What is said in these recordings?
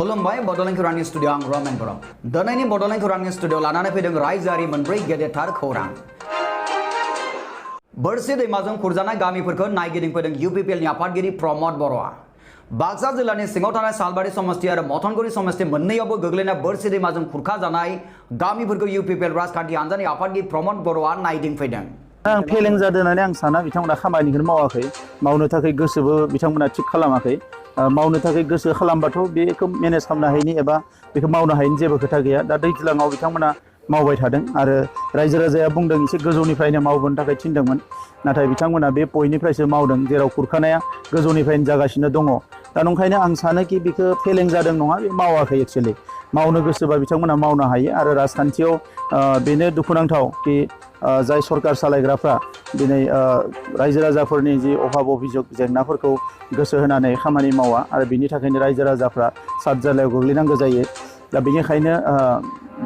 खुलुमबाय बड'लेण्ड खौरांनि स्टुडिअ आं रमेन बर' दिनैनि बड'लेण्ड खौरांनि स्टुडिअ लानानै फैदों रायजोआरि मोनब्रै गेदेरथार खौरां बोरसि दैमाजों खुरजानाय गामिफोरखौ नायगिदिंफैदों इउपिपिएलनि आफादगिरि प्रमद बर'आ बाक्सा जिल्लानि सिङाव थानाय सालबारि समस्ति आरो मथनगुरि समस्ति मोननैयावबो गोग्लैनाय बोरसि दैमाजों खुरखाजानाय गामिफोरखौ इउपिपिएल राजखान्थि हान्जानि आफादगिरि प्रमद बर'आ नायगिदिंफैदों आं फेलें जादों होननानै आं साना बिथांमोना खामानिखौनो मावाखै मावनो थाखाय गोसोबो बिथांमोना थिग खालामाखै मावनो थाखाय गोसो खालामबाथ' बेखौ मेनेज खालामनो हायैनि एबा बेखौ मावनो हायैनि जेबो खोथा गैया दा दैज्लाङाव बिथांमोना मावबाय थादों आरो रायजो राजाया बुंदों एसे गोजौनिफ्रायनो मावबोनो थाखाय थिनदोंमोन नाथाय बिथांमोना बे पइन्टनिफ्रायसो मावदों जेराव खुरखानाया गोजौनिफ्रायनो जागासिनो दङ दा नंखायनो आं सानोखि बेखौ फेलें जादों नङा बे मावाखै एक्चुअलि मावनो गोसोबा बिथांमोना मावनो हायो आरो राजखान्थियाव बेनो दुखुनांथाव कि जाय सरकार सालायग्राफ्रा दिनै रायजो राजाफोरनि जि अभाब अभियोग जेंनाफोरखौ गोसो होनानै खामानि मावा आरो बिनि थाखायनो रायजो राजाफ्रा सातजालायाव गोग्लैनांगौ जायो दा बेनिखायनो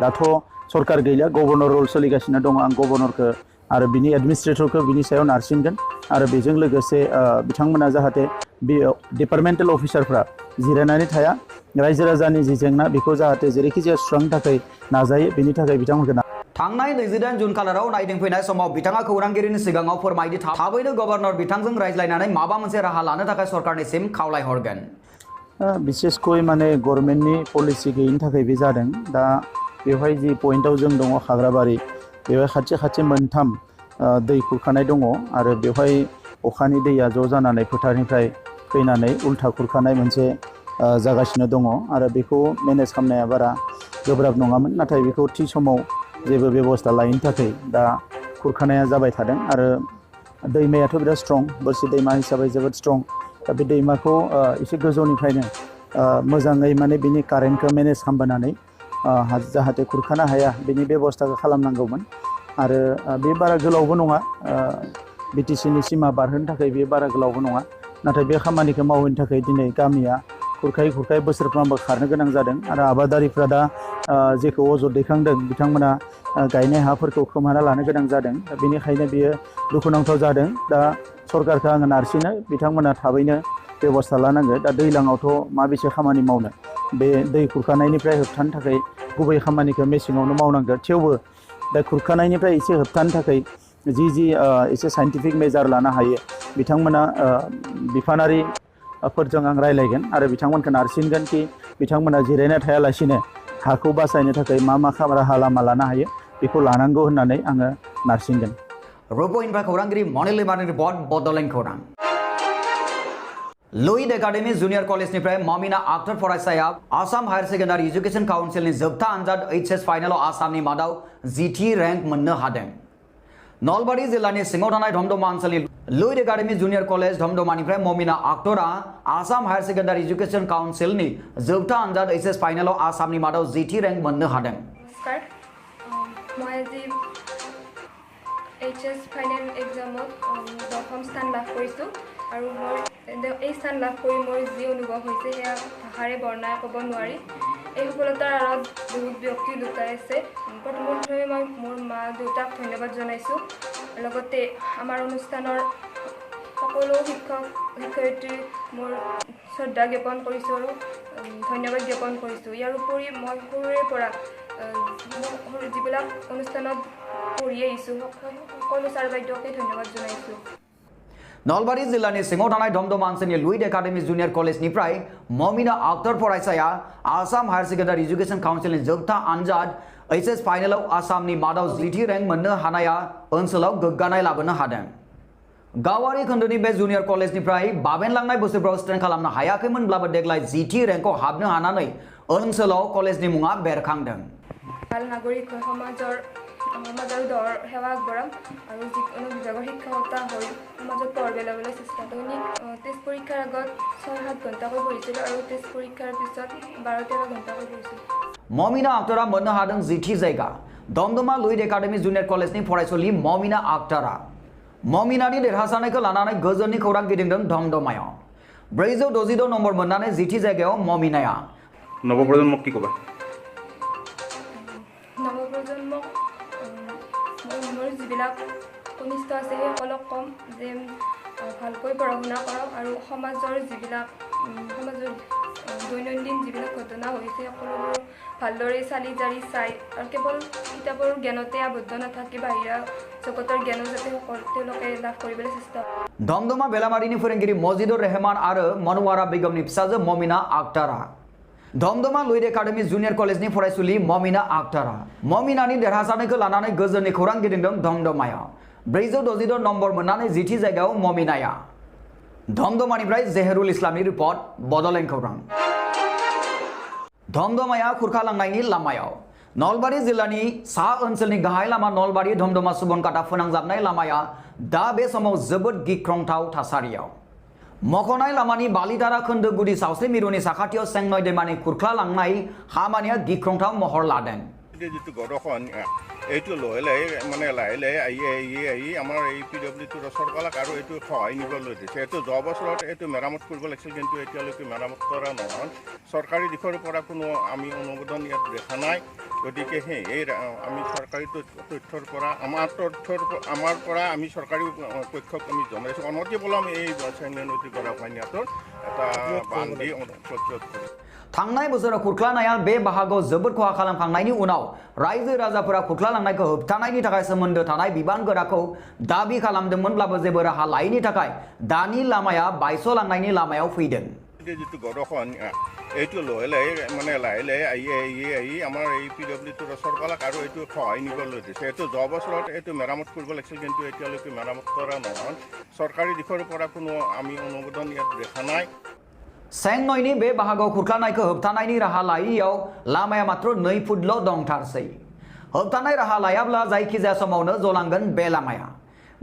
दाथ' सरकार गैला गभर्नर रल सोलिगासिनो दङ आं गभर्नरखौ आरो बिनि एडमिनिस्ट्रेटरखौ बिनि सायाव नारसिनगोन आरो बेजों लोगोसे बिथांमोना जाहाथे बे डिपार्टमेन्टेल अफिसारफ्रा जिरायनानै थाया रायजो राजानि जि जेंना बेखौ जाहाथे जेरैखि जाया सुस्रांनो थाखाय नाजायो बेनि थाखाय बिथांमोनखौ थांनाय 28 जुन खालाराव नायदिंफैनाय समाव बिथाङा खौरांगिरिनि सिगाङाव फोरमायदि थाबैनो गभर्नर बिथांजों रायज्लायनानै माबा मोनसे राहा लानो थाखाय सरकारनिसिम खावलायहरगोन बिसेसकय माने गभर्नमेन्टनि पलिसि गैयिनि थाखाय बे जादों दा बेवहाय जि पइन्टआव जों दङ खाग्राबारि बेवहाय खाथि खाथि मोनथाम दै खुरखानाय दङ आरो बेवहाय अखानि दैया ज' जानानै फोथारनिफ्राय फैनानै उल्था खुरखानाय मोनसे जागासिनो दङ आरो बेखौ मेनेज खालामनाया बारा गोब्राब नङामोन नाथाय बेखौ थि समाव जेबो बेबस्था लायैनि थाखाय दा खुरखानाया जाबाय थादों आरो दैमायाथ' बिराद स्ट्रं बोरसि दैमा हिसाबै जोबोद स्ट्रं दा बे दैमाखौ एसे गोजौनिफ्रायनो मोजाङै माने बिनि कारेन्टखौ मेनेज खालामबोनानै जाहाथे खुरखानो हाया बिनि बेबस्थाखौ खालामनांगौमोन आरो बे बारा गोलावबो नङा बिटिसिनि सिमा बारहोनो थाखाय बे बारा गोलावबो नङा नाथाय बे खामानिखौ मावनो थाखाय दिनै गामिया खुरखायै खुरखायै बोसोरफ्रोमबो खारनो गोनां जादों आरो आबादारिफ्रा दा जेखौ अजद दैखांदों बिथांमोना गायनाय हाफोरखौ खोमाना लानो गोनां जादों दा बेनिखायनो बियो दुखुनांथाव जादों दा सरकारखौ आङो नारसिनो बिथांमोना थाबैनो बेबस्था लानांगौ दा दैज्लाङावथ' माबेसे खामानि मावनो बे दै खुरखानायनिफ्राय होबथानो थाखाय गुबै खामानिखौ मेसेङावनो मावनांगौ थेवबो दा खुरखानायनिफ्राय एसे होबथानो थाखाय जि एसे साइन्टिफिक मेजार लानो हायो बिथांमोना बिफानारिफोरजों आं रायलायगोन आरो बिथांमोनखौ नारसिनगोन कि बिथांमोना जिरायना थायालासिनो हाखौ बासायनो थाखाय मा राहा लामा लानो हायो बेखौ लानांगौ होननानै आङो नारसिनगोन रुप'इनफ्राय खौरांगिरि मनिल लिमानि रिपर्ट बड'लेण्ड खौरां लुइड एकाडेमी जुनियर कलेजनिफ्राय ममिना आक्टर फरायसाया आसाम हायर सेकेन्डारि एजुकेशन काउन्सिलनि जोबथा आनजाद एचएस फाइनालाव आसामनि मादाव जिथि रेंक मोननो हादों नलबारि जिल्लानि सिङाव थानाय धमधमा ओनसोलनि लुइड एकाडेमी जुनियर कलेज धमधमानिफ्राय ममिना आक्टरा आसाम हायर सेकेन्डारि एजुकेशन काउन्सिलनि जोबथा आनजाद एचएस फाइनालाव आसामनि मादाव जिथि रेंक मोननो हादों এইচএছ ফাইনেল এক্সামত দশম স্থান লাভ কৰিছোঁ আৰু মোৰ এই স্থান লাভ কৰি মোৰ যি অনুভৱ হৈছে সেয়া ভাষাৰে বৰ্ণাই ক'ব নোৱাৰি এই সফলতাৰ আঁৰত বহুত ব্যক্তি লুকাই আছে প্ৰথমতে মই মোৰ মা দেউতাক ধন্যবাদ জনাইছোঁ লগতে আমাৰ অনুষ্ঠানৰ সকলো শিক্ষক শিক্ষয়িত্ৰী মোৰ শ্ৰদ্ধা জ্ঞাপন কৰিছোঁ আৰু ধন্যবাদ জ্ঞাপন কৰিছোঁ ইয়াৰ উপৰি মই সৰুৰে পৰা যিবিলাক অনুষ্ঠানত পঢ়ি আহিছোঁ সকলো ছাৰ বাইদেউকে ধন্যবাদ জনাইছোঁ नलबारि जिल्लानि सिङाव थानाय धमधमा ओनसोलनि लुइड एकाडेमी जुनियर कलेजनिफ्राय ममिना आक्टर फरायसाया आसाम हायर सेकेन्डारि एजुकेशन काउन्सिलनि जोबथा आनजाद एचएस फाइनालाव आसामनि मादाव जिथि रेंक मोननो हानाया ओनसोलाव गोग्गानाय लाबोनो हादों गावारि खोन्दोनि बे जुनियर कलेजनिफ्राय बाबेनलांनाय बोसोरफ्राव स्ट्रेन खालामनो हायाखैमोनब्लाबो देग्लाय जिथि रेंकआव हाबनो हानानै ओनसोलाव कलेजनि मुङा बेरखांदों ভাল নাগৰিক সমাজৰ দৰ সেৱা আগবঢ়াম আৰু যিকোনো বিভাগৰ শিক্ষকতা হৈ সমাজত প্ৰভাৱ পেলাবলৈ চেষ্টা কৰিম টেষ্ট পৰীক্ষাৰ আগত 6-7 ঘণ্টাকৈ পঢ়িছিলোঁ আৰু টেষ্ট পৰীক্ষাৰ পিছত 12-13 ঘণ্টাকৈ পঢ়িছিলোঁ ममिना आक्टरा मोननो हादों जिथि जायगा दमदमा लुइड एकाडेमी जुनियर कलेजनि फरायसुलि ममिना आक्टरा ममिनानि देरहासारनायखौ लानानै गोजोननि खौरां गिदिंदों धमधमायाव 466 नम्बर मोननानै जिथि जायगायाव ममिनाया नवप्रजन्मक কি কবা নৱপ্ৰজন্মক মোৰ যিবিলাক কনিষ্ঠ আছে সেইসকলক কম যে ভালকৈ পঢ়া শুনা কৰক আৰু সমাজৰ যিবিলাক সমাজৰ দৈনন্দিন যিবিলাক ঘটনা হৈছে সকলোবোৰ ভালদৰে চালি জাৰি চাই আৰু কেৱল কিতাপৰ জ্ঞানতে আবদ্ধ নাথাকি বাহিৰা জগতৰ জ্ঞানো যাতে তেওঁলোকে লাভ কৰিবলৈ চেষ্টা কৰে। দমদমা বেলামাरिनि फोरोंगिरि मजिदुर रहमान आरो मनवारा बेगमनि फिसाजो ममिना आक्तारा दमदमा लुइड एकाडेमी जुनियर कलेजनि फरायसुलि ममिना आक्तारा ममिनानि देरहासारनायखौ लानानै गोजोननि खौरां गिदिंदों दमदमायाव 466 नम्बर मोननानै जिथि जायगायाव ममिनाया दमदमानिफ्राय जेहरुल इस्लामनि रिपर्ट बड'लेण्ड खौरां दमदमाया खुरखालांनायनि लामायाव नलबारि जिल्लानि सा ओनसोलनि गाहाय लामा नलबारि दमदमा सुबनकाटा फोनांजाबनाय लामाया दा बे समाव जोबोद गिख्रंथाव थासारियाव मख'नाय लामानि बालितारा खोन्दो गुदि सावस्रि मिरुनि साखाथियाव सेंनय दैमानि खुरखालांनाय खामानिया गिख्रंथाव महर लादों जितु गडখন এইটো লৈ মানে লাহে আহি আমাৰ এই PWটো চৰকাৰক আৰু এইটো সহায় নিবলৈ দিছে এইটো 10 বছৰত এইটো মেৰামত কৰিব লাগিছিল কিন্তু এতিয়ালৈকে মেৰামত কৰা নহয় চৰকাৰী দিশৰ পৰা কোনো আমি অনুমোদন ইয়াত দেখা নাই গতিকে এই আমি চৰকাৰী তথ্যৰ পৰা আমাৰ পৰা আমি চৰকাৰী পক্ষক আমি জনাইছো অনুমতি বলম এই চেংনতি কৰা ফাইনাতৰ এটা বান্ধি অনুষ্ঠিত কৰি थांनाय बोसोराव खुरख्लानाया बे बाहागोआव जोबोद खहा खालामखांनायनि उनाव रायजो राजाफोरा खुरख्लालांनायखौ होबथानायनि थाखाय सोमोन्दो थानाय बिबानगोराखौ दाबि खालामदोंमोनब्लाबो जेबो राहा लायैनि थाखाय दानि लामाया बायस'लांनायनि लामायाव फैदों जितु गडখন এইটো লৈ মানে লাহে আহি আমাৰ এই PWটো চৰকাৰক আৰু এইটো সহায় নিবলৈ দিছে এইটো 10 বছৰত এইটো মেৰামত কৰিব লাগিছিল কিন্তু এতিয়ালৈকে মেৰামত কৰা নহয় চৰকাৰী দিশৰ পৰা কোনো আমি অনুমোদন ইয়াত দেখা নাই सेंनयनि बे बाहागोआव खुरख्लानायखौ होबथानायनि राहा लायैयाव लामाया मात्र 2 फुटल' दंथारसै होबथानाय राहा लायाब्ला जायखिजाया समावनो जलांगोन बे लामाया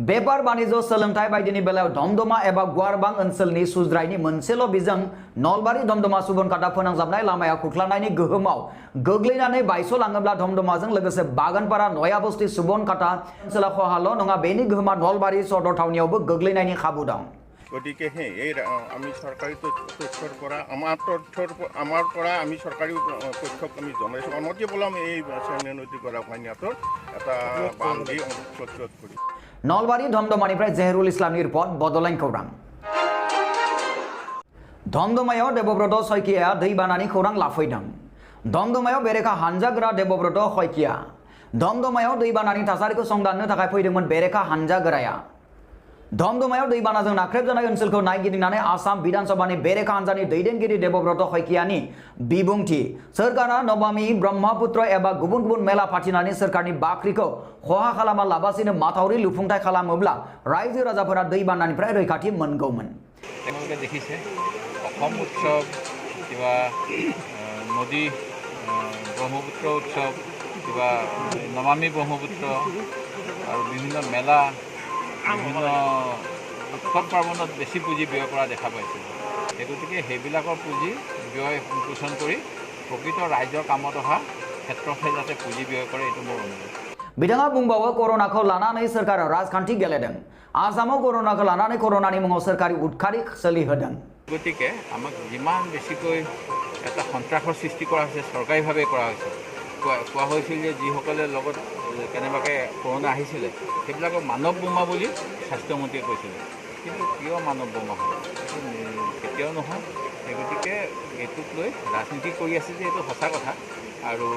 बेपार बानिज्य सोलोंथाय बायदिनि बेलायाव दमदमा एबा गुवारबां ओनसोलनि सुज्रायनि मोनसेल' बिजों नलबारि दमदमा सुबनकाटा फोनांजाबनाय लामाया खुरख्लानायनि गोहोमाव गोग्लैनानै बायस'लाङोब्ला दमदमाजों लोगोसे बागानपारा नयाबस्ति सुबनकाटा ओनसोला खहाल' नङा बेनि गोहोमा नलबारि सदर थावनियावबो गोग्लैनायनि खाबु दं গতিকে এই আমি চৰকাৰী তথ্যৰ পৰা আমাৰ পৰা আমি চৰকাৰী পক্ষক আমি জনাইছো অনুমতি বলম এই চেংনতি কৰা ফাইনাতৰ এটা বান্ধি অনুষ্ঠিত কৰি नलबारि दमदमानिफ्राय जेहरुल इस्लामनि रिपर्ट बड'लेण्ड खौरां दमदमायाव देबब्रत शइकियाया दैबानानि खौरां लाफैदों दमदमायाव बेरेखा हानजागोरा देबब्रत शइकिया दमदमायाव दैबानानि थासारिखौ संदाननो थाखाय फैदोंमोन बेरेखा हानजागोराया दमदमायाव दैबानाजों नाख्रेबजानाय ओनसोलखौ नायगिदिंनानै आसाम विधानसभानि बेरेखा हानजानि दैदेनगिरि देबब्रत शइकियानि बिबुंथि सोरखारा नबामि ब्रह्मपुत्र एबा गुबुन गुबुन मेला फाथिनानै सोरखारनि बाख्रिखौ खहा खालामा लाबासिनो माथावरि लुफुंथाय खालामोब्ला रायजो राजाफोरा दैबानानिफ्राय रैखाथि मोनगौमोन তেওঁলোকে দেখিছে অসম উৎসৱ কিবা নদী ব্ৰহ্মপুত্ৰ উৎসৱ কিবা নমামি ব্ৰহ্মপুত্ৰ আৰু বিভিন্ন মেলা বিভিন্ন উৎসৱ পাৰ্বণত বেছি পুঁজি ব্যয় কৰা দেখা পাইছোঁ সেই গতিকে সেইবিলাকৰ পুঁজি ব্যয় সংকোচন কৰি প্ৰকৃত ৰাইজৰ কামত অহা ক্ষেত্ৰতহে যাতে পুঁজি ব্যয় কৰে এইটো মোৰ অনুৰোধ बिथाङा बुंबावो कर'नाखौ लानानै सोरखारा राजखान्थि गेलेदों आसामाव कर'नाखौ लानानै कर'नानि मुङाव सोरखारि उदखारि सोलिहोदों গতিকে আমাক যিমান বেছিকৈ এটা সন্ত্ৰাসৰ সৃষ্টি কৰা হৈছে চৰকাৰীভাৱে কৰা হৈছে কোৱা হৈছিল যে যিসকলে লগত কেনেবাকৈ কৰোণা আহিছিলে সেইবিলাকক মানৱ বোমা বুলি স্বাস্থ্যমন্ত্ৰীয়ে কৈছিলে কিন্তু কিয় মানৱ বোমা হয় এইটো কেতিয়াও নহয় সেই গতিকে এইটোক লৈ ৰাজনীতি কৰি আছে যে এইটো সঁচা কথা আৰু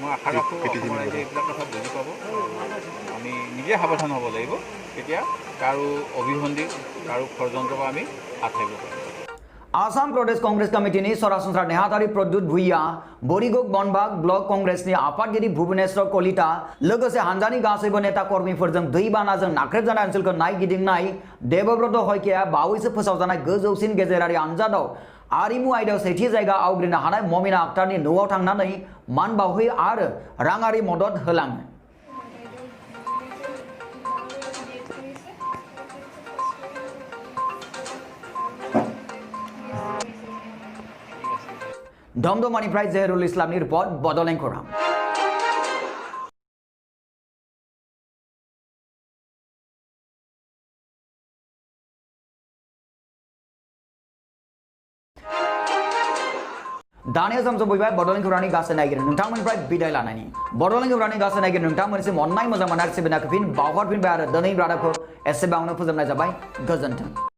মই আশা ৰাখোঁ অসমৰ ৰাইজে এইবিলাক কথা বুজি পাব আমি নিজে সাৱধান হ'ব লাগিব তেতিয়া কাৰো অভিসন্ধি কাৰো ষড়যন্ত্ৰৰ পৰা আমি হাত সাৰিব পাৰিম आसाम प्रदेश कांग्रेस कमिटिनि सरासनस्रा नेहाथारि प्रद्युत भुइया बोरिगोग बनबाग ब्लक कांग्रेसनि आफादगिरि भुवनेश्वर कलिता लोगोसे हानजानि गासैबो नेता कर्मीफोरजों दैबानाजों नाख्रेबजानाय ओनसोलखौ नायगिदिंनाय देबब्रत शइकियाया बावैसो फोसावजानाय गोजौसिन गेजेरारि आनजादाव आरिमु आयदायाव सेथि जायगा आवग्रिनो हानाय ममिना आक्तारनि न'आव थांनानै मान बावहैयो आरो राङारि मदद होलाङो दमदमानिफ्राय जेहरुल इस्लामनि रिपर्ट बड'लेण्ड खौरां दानिया सम सफैबाय बड'लेण्ड खौरांनि गासै नायगिरि नोंथांमोननिफ्राय बिदाय लानायनि बड'लेण्ड खौरांनि गासै नायगिरि नोंथांमोननिसिम अननाय मोजां मोननाय सिबिनायखौ फिन बावहरफिनबाय आरो दिनै रादाबखौ एसेबांनो फोजोबनाय जाबाय गोजोन्थों